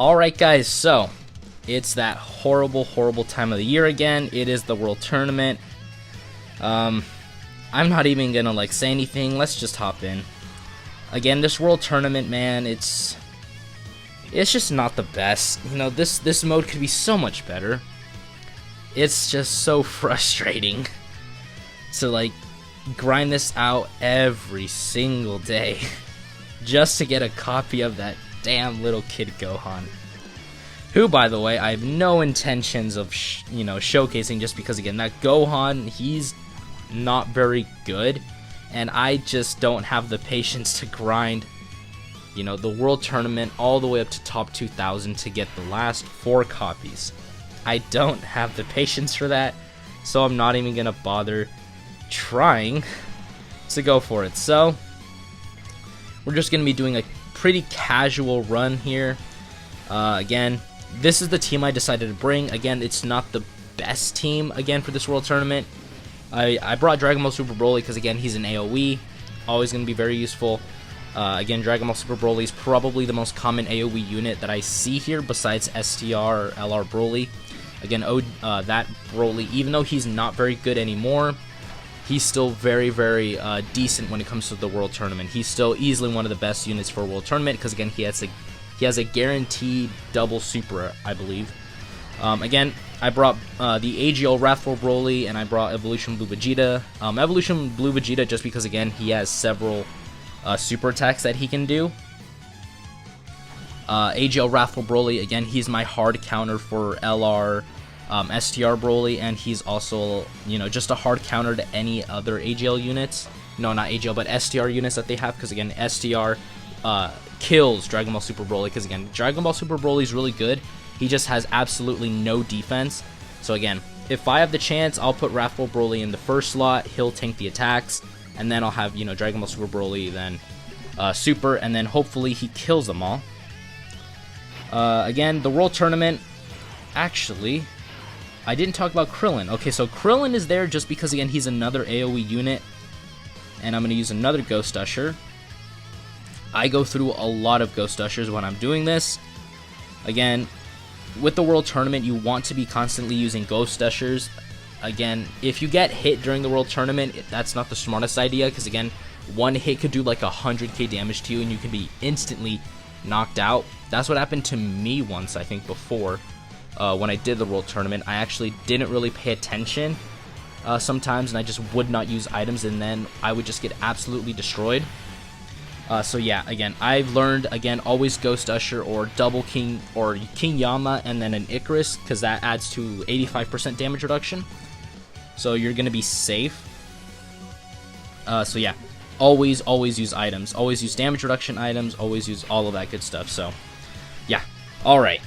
Alright guys, so it's that horrible time of the year again. It is the World Tournament. I'm not even gonna say anything. Let's just hop in. Again, this World Tournament, man, it's just not the best. You know, this mode could be so much better. It's just so frustrating to grind this out every single day just to get a copy of that damn little kid Gohan, who, by the way, I have no intentions of showcasing, just because, again, that Gohan, he's not very good, and I just don't have the patience to grind the World Tournament all the way up to top 2000 to get the last 4 copies. I don't have the patience for that, so I'm not even gonna bother trying to go for it. So we're just gonna be doing a pretty casual run here. Again, this is the team I decided to bring. Again, it's not the best team again for this World Tournament. I brought Dragon Ball Super Broly because, again, he's an AoE, always going to be very useful. Again, Dragon Ball Super Broly is probably the most common AoE unit that I see here besides STR or LR Broly. Again, that Broly, even though he's not very good anymore, he's still very decent when it comes to the World Tournament. He's still easily one of the best units for a World Tournament because, again, he has a guaranteed double super, I believe. Again, I brought the AGL Wrathful Broly, and I brought Evolution Blue Vegeta. Evolution Blue Vegeta just because, again, he has several super attacks that he can do. AGL Wrathful Broly, again, he's my hard counter for LR STR Broly, and he's also, just a hard counter to any other AGL units. No, not AGL, but STR units that they have, because, again, STR kills Dragon Ball Super Broly, because, again, Dragon Ball Super Broly is really good. He just has absolutely no defense. So, again, if I have the chance, I'll put Wrathful Broly in the first slot. He'll tank the attacks, and then I'll have, Dragon Ball Super Broly, then Super, and then hopefully he kills them all. Again, the World Tournament, actually, I didn't talk about Krillin. Okay, so Krillin is there just because, again, he's another AoE unit, and I'm going to use another Ghost Usher. I go through a lot of Ghost Ushers when I'm doing this. Again, with the World Tournament, you want to be constantly using Ghost Ushers. Again, if you get hit during the World Tournament, that's not the smartest idea, because, again, one hit could do 100k damage to you, and you can be instantly knocked out. That's what happened to me once, I think, before, when I did the World Tournament. I actually didn't really pay attention sometimes, and I just would not use items, and then I would just get absolutely destroyed. So yeah, again, I've learned, again, always Ghost Usher or Double King or King Yama and then an Icarus, because that adds to 85% damage reduction. So you're going to be safe. So yeah, always use items. Always use damage reduction items. Always use all of that good stuff. So yeah, alright.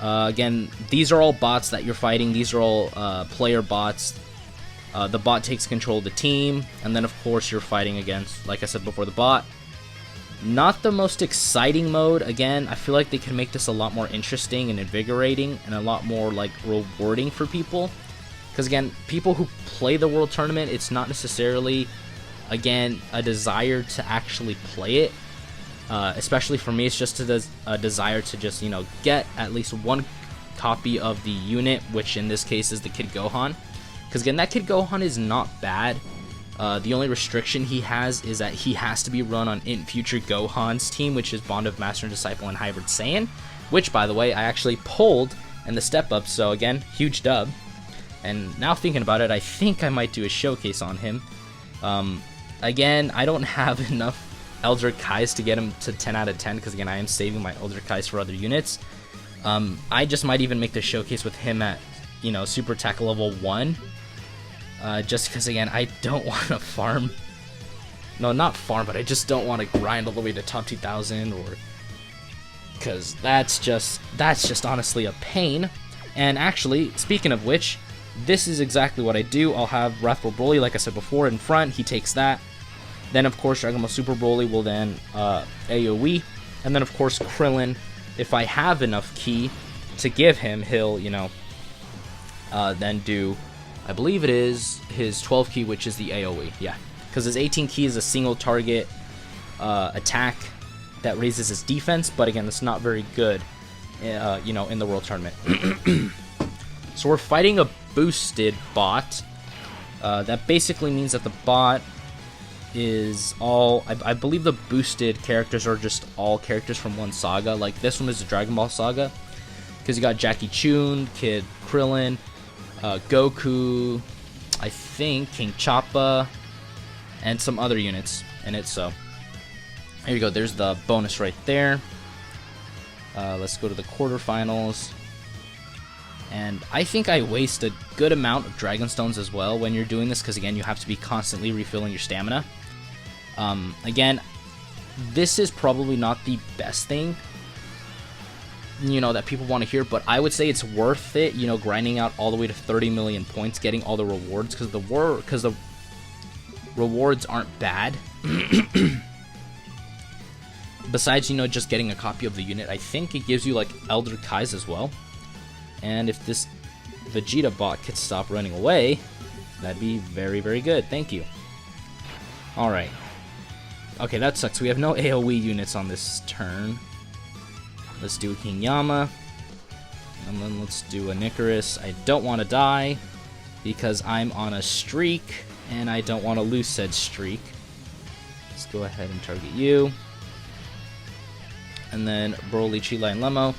Again, these are all bots that you're fighting. These are all player bots. The bot takes control of the team. And then, of course, you're fighting against, like I said before, the bot. Not the most exciting mode. Again, I feel like they can make this a lot more interesting and invigorating and a lot more rewarding for people, because, again, people who play the World Tournament, it's not necessarily, again, a desire to actually play it. Especially for me, it's just a desire to just get at least one copy of the unit, which in this case is the Kid Gohan, because, again, that Kid Gohan is not bad. The only restriction he has is that he has to be run on in future Gohan's team, which is Bond of Master and Disciple and Hybrid Saiyan, which, by the way, I actually pulled in the step up, so again, huge dub. And now thinking about it, I think I might do a showcase on him. Again, I don't have enough Elder Kais to get him to 10 out of 10, because, again, I am saving my Elder Kais for other units. I just might even make the showcase with him at, Super Attack level 1. Just because, again, I don't want to farm. No, not farm, but I just don't want to grind all the way to top 2000, or because that's just honestly a pain. And actually, speaking of which, this is exactly what I do. I'll have Wrathful Broly, like I said before, in front. He takes that. Then, of course, Dragon Ball Super Broly will then AoE, and then, of course, Krillin, if I have enough ki to give him, he'll then do, I believe it is his 12 ki, which is the AoE, yeah. Because his 18 ki is a single target attack that raises his defense, but again, it's not very good you know, in the World Tournament. So we're fighting a boosted bot. That basically means that the bot is all... I believe the boosted characters are just all characters from one saga. Like, this one is a Dragon Ball saga. Because you got Jackie Chun, Kid Krillin, Goku, I think King Choppa, and some other units in it. So here you go. There's the bonus right there. Let's go to the quarterfinals. And I think I waste a good amount of Dragon Stones as well when you're doing this, because again, you have to be constantly refilling your stamina. Again, this is probably not the best thing, you know, that people want to hear, but I would say it's worth it, you know, grinding out all the way to 30 million points, getting all the rewards, because the rewards aren't bad. Besides, you know, just getting a copy of the unit, I think it gives you like Elder Kais as well. And if this Vegeta bot could stop running away, that'd be very, very good. Thank you. Alright. Okay, that sucks. We have no AoE units on this turn. Let's do a King Yama. And then let's do a Nicaris. I don't want to die because I'm on a streak, and I don't want to lose said streak. Let's go ahead and target you. And then Broly, Chila, and Lemo.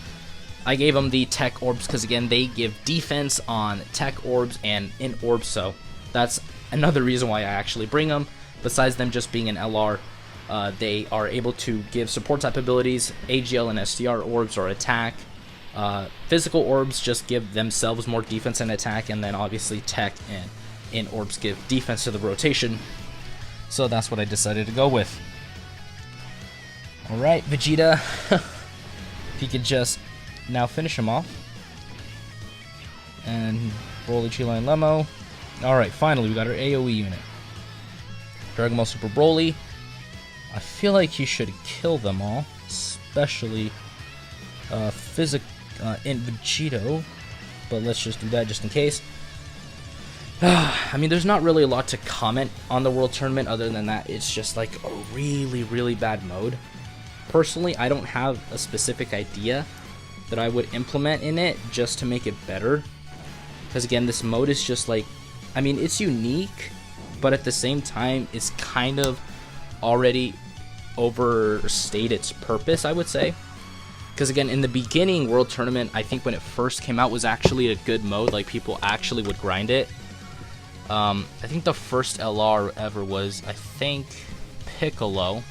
I gave them the Tech Orbs because, again, they give defense on Tech Orbs and in Orbs, so that's another reason why I actually bring them. Besides them just being an LR, they are able to give support type abilities, AGL and STR Orbs or attack. Physical Orbs just give themselves more defense and attack, and then obviously Tech and in Orbs give defense to the rotation. So that's what I decided to go with. Alright, Vegeta, if you could just now finish him off. And Broly, Chila, and Lemo. Alright, finally we got our AoE unit. Dragon Ball Super Broly. I feel like he should kill them all, especially in Vegito. But let's just do that just in case. I mean, there's not really a lot to comment on the World Tournament other than that it's just like a really, really bad mode. Personally, I don't have a specific idea that I would implement in it just to make it better. Because again, this mode is just like, I mean, it's unique, but at the same time, it's kind of already overstayed its purpose, I would say. Because again, in the beginning, World Tournament, I think when it first came out, was actually a good mode. Like, people actually would grind it. I think the first LR ever was, I think, Piccolo.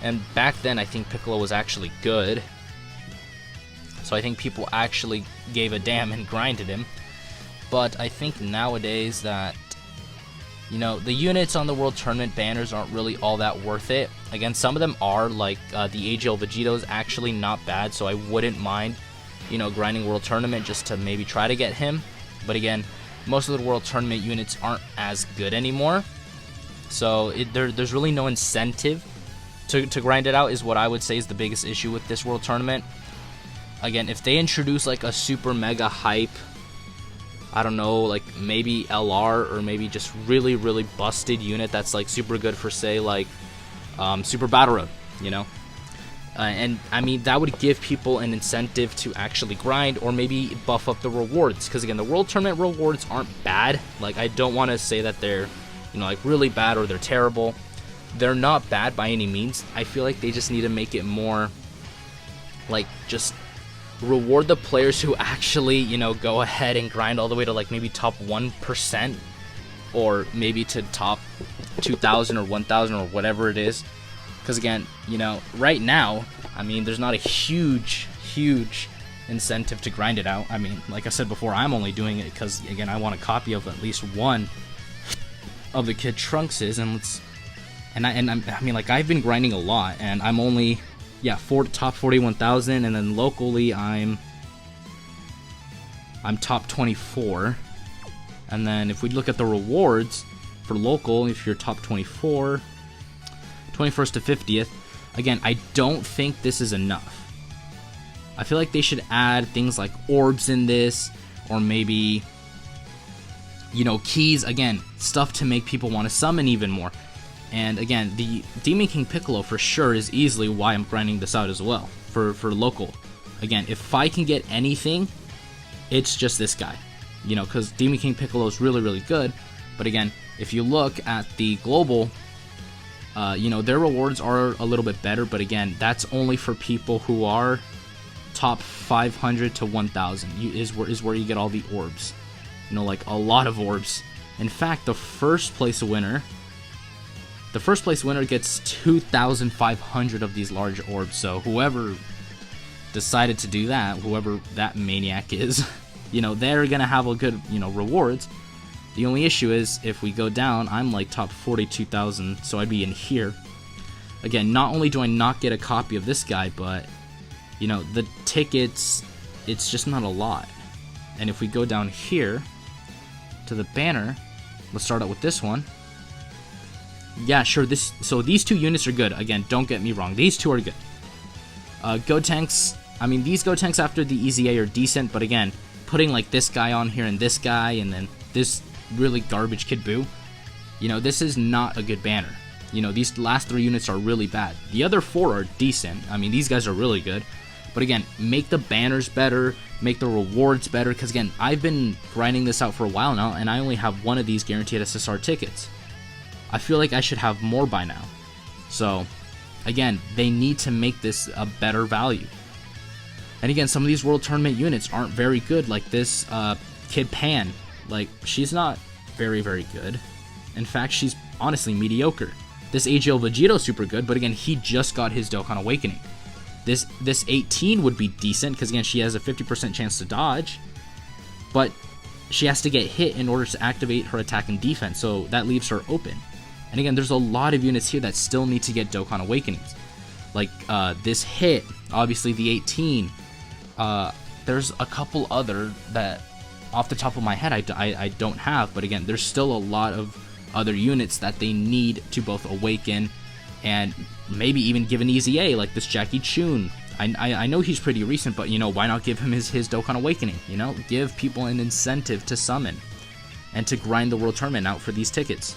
And back then, I think Piccolo was actually good. So I think people actually gave a damn and grinded him. But I think nowadays that, you know, the units on the World Tournament banners aren't really all that worth it. Again, some of them are, like the AGL Vegito is actually not bad, so I wouldn't mind, you know, grinding World Tournament just to maybe try to get him. But again, most of the World Tournament units aren't as good anymore. So there's really no incentive to grind it out, is what I would say is the biggest issue with this World Tournament. Again, if they introduce like a super mega hype, I don't know, like maybe LR or maybe just really, really busted unit that's like super good for, say, like Super Battle Road, you know? And I mean, that would give people an incentive to actually grind or maybe buff up the rewards. Because again, the World Tournament rewards aren't bad. Like, I don't want to say that they're, you know, like really bad or they're terrible. They're not bad by any means. I feel like they just need to make it more, like, just reward the players who actually, you know, go ahead and grind all the way to like maybe top 1% or maybe to top 2,000 or 1,000 or whatever it is. Because again, you know, right now, I mean, there's not a huge incentive to grind it out. I mean, like I said before, I'm only doing it because, again, I want a copy of at least one of the Kid Trunkses, and I mean, like, I've been grinding a lot, and I'm only, yeah, top 41,000, and then locally I'm top 24. And then if we look at the rewards for local, if you're top 24, 21st to 50th, again, I don't think this is enough. I feel like they should add things like orbs in this, or maybe, you know, keys, again, stuff to make people want to summon even more. And again, the Demon King Piccolo for sure is easily why I'm grinding this out as well for local. Again, if I can get anything, it's just this guy. You know, because Demon King Piccolo is really, really good. But again, if you look at the global, you know, their rewards are a little bit better. But again, that's only for people who are top 500 to 1,000 is where you get all the orbs. You know, like a lot of orbs. In fact, the first place winner gets 2,500 of these large orbs. So whoever decided to do that, whoever that maniac is, you know, they're gonna have a good, you know, rewards. The only issue is if we go down, I'm like top 42,000, so I'd be in here. Again, not only do I not get a copy of this guy, but you know, the tickets, it's just not a lot. And if we go down here to the banner, let's start out with this one. Yeah, sure, so these two units are good. Again, don't get me wrong, these two are good. Gotenks, I mean, these Gotenks after the EZA are decent, but again, putting like this guy on here and this guy and then this really garbage Kid Buu, you know, this is not a good banner. You know, these last 3 units are really bad. The other 4 are decent. I mean, these guys are really good. But again, make the banners better, make the rewards better, because again, I've been grinding this out for a while now, and I only have 1 of these guaranteed SSR tickets. I feel like I should have more by now. So, again, they need to make this a better value. And again, some of these World Tournament units aren't very good, like this Kid Pan. Like, she's not very, very good. In fact, she's honestly mediocre. This AGL Vegeto's super good, but again, he just got his Dokkan Awakening. This 18 would be decent, because again, she has a 50% chance to dodge, but she has to get hit in order to activate her attack and defense, so that leaves her open. And again, there's a lot of units here that still need to get Dokkan Awakenings. Like this hit, obviously the 18. There's a couple other that, off the top of my head, I don't have, but again, there's still a lot of other units that they need to both awaken and maybe even give an EZA, like this Jackie Chun. I know he's pretty recent, but you know, why not give him his Dokkan Awakening? You know, give people an incentive to summon and to grind the World Tournament out for these tickets.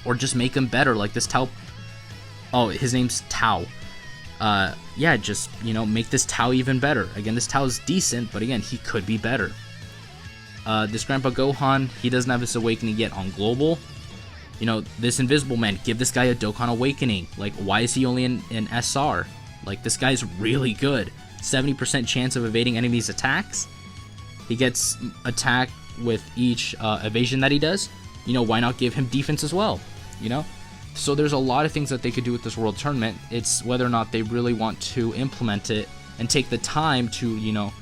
Or just make him better, like this Tao. Oh, his name's Tao. Yeah, just, you know, make this Tao even better. Again, this Tao's decent, but again, he could be better. This Grandpa Gohan, he doesn't have his awakening yet on global. You know, this Invisible Man, give this guy a Dokkan Awakening. Like, why is he only in SR? Like, this guy's really good. 70% chance of evading enemies' attacks. He gets attack with each evasion that he does. You know, why not give him defense as well? You know? So there's a lot of things that they could do with this World Tournament. It's whether or not they really want to implement it and take the time to, you know,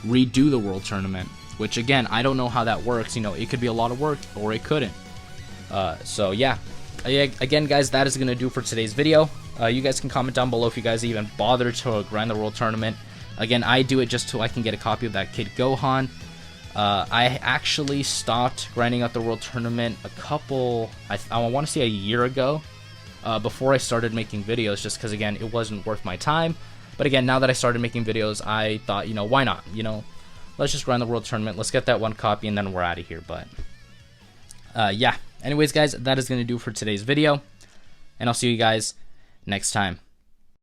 redo the World Tournament. Which, again, I don't know how that works. You know, it could be a lot of work, or it couldn't. So, yeah. Again, guys, that is going to do for today's video. You guys can comment down below if you guys even bother to grind the World Tournament. Again, I do it just so I can get a copy of that Kid Gohan. I actually stopped grinding out the World Tournament I want to say a year ago, before I started making videos, just because, again, it wasn't worth my time. But again, now that I started making videos, I thought, you know, why not? You know, let's just grind the World Tournament, let's get that 1 copy, and then we're out of here. But, yeah. Anyways, guys, that is going to do for today's video, and I'll see you guys next time.